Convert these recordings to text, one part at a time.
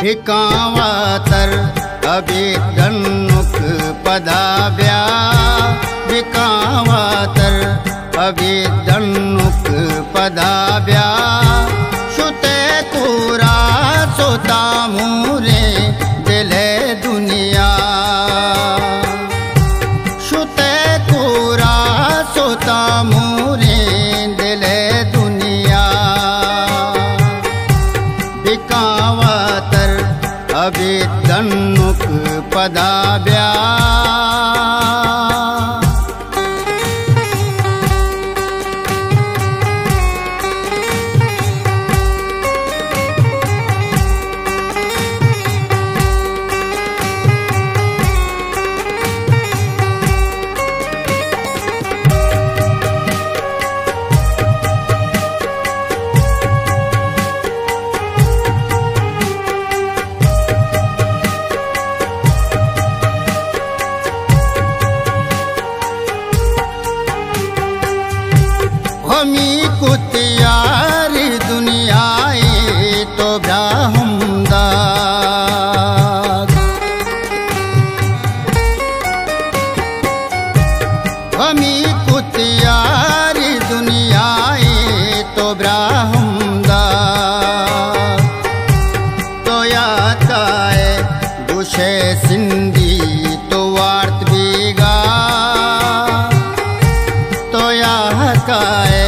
भिकावातर अभिधन्नुक पदाव्या भिकावातर अभिधन्नुक पदाव्या शुते कुरा सोता मूरे दिले दुनिया शुते कुरा सोता मूरे दिले दुनिया भिकावातर अभिधन्नुक पदाव्या हमी कुतियारी दुनियाए तो ब्राह्मदाद हमी कुतियारी दुनियाए तो ब्राह्मदाद तो याताए गुशे सिंधी तो वार्त बीगा तो याताए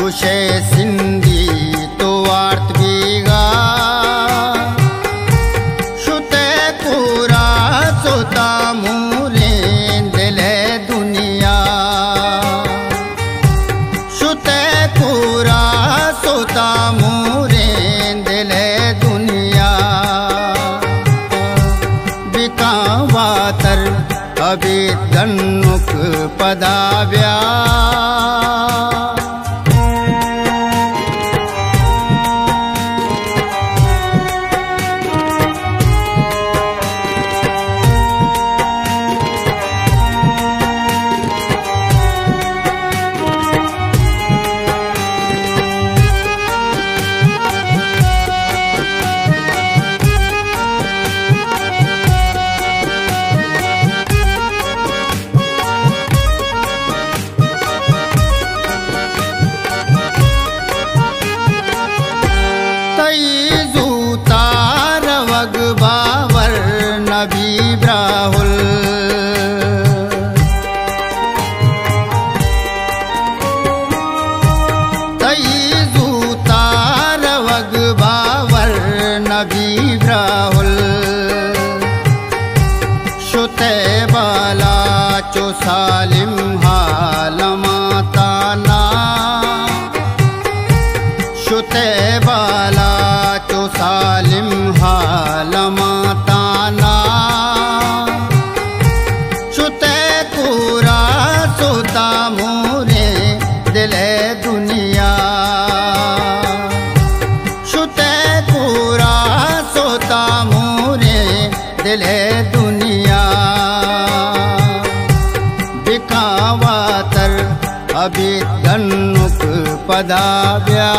गुशे सिंधी तो वार्त बीगा शुते कुरा सोता मूरे दिले दुनिया शुते कुरा सोता मूरे दिले दुनिया भिकावातर अभिधन्नुक पदाव्या बावर नबी ब्राहुल तईजू तार वग बावर नबी ब्राहुल शुते बाला चो सालिम हालमाताना शुते बाला चो सालिम हालमाताना शुते कुरा सोता मूरे दिले दुनिया शुते कुरा सोता मूरे दिले दुनिया भिकावातर अभिधन्नुक पदाव्या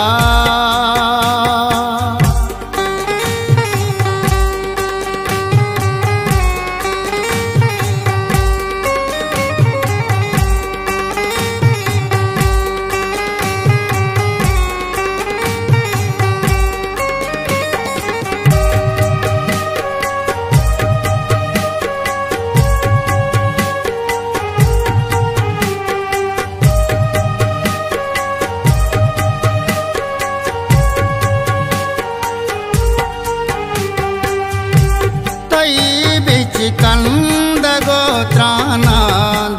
कंद गोत्राना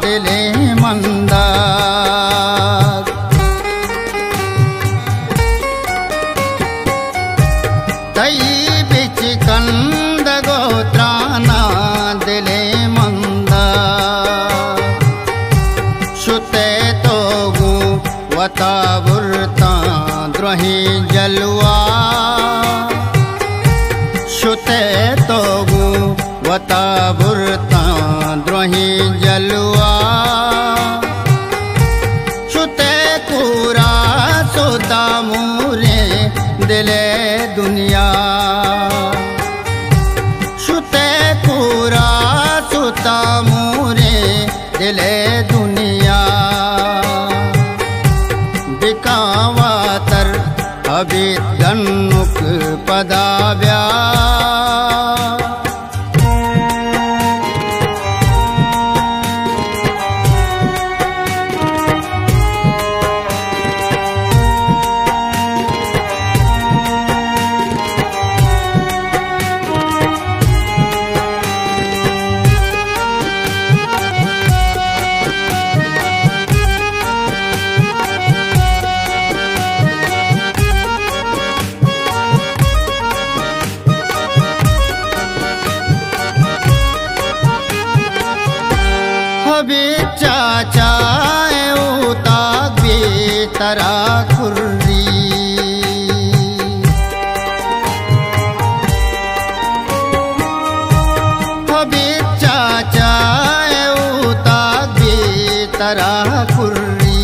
दिले मंदाद तई बिच कंद गोत्राना दिले मंदाद शुते तो गु वता बुरता द्रोही जलवा शुते तो गु वता बुरता द्रोही जलवा शुते कुरा सोता मूरे दिले दुनिया भवित गन्नुक पदाव्या चाचाए उताग्वे तरा खुर्री हबे चाचाए उताग्वे तरा खुर्री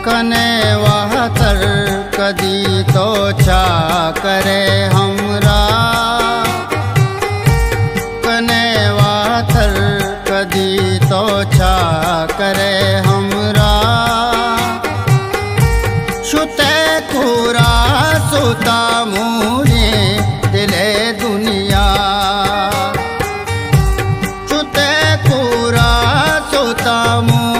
कने वाहतर कदी तो चा करे हमरा कने वाहतर कदी तो छा करे हमरा सुते कुरा सुता मु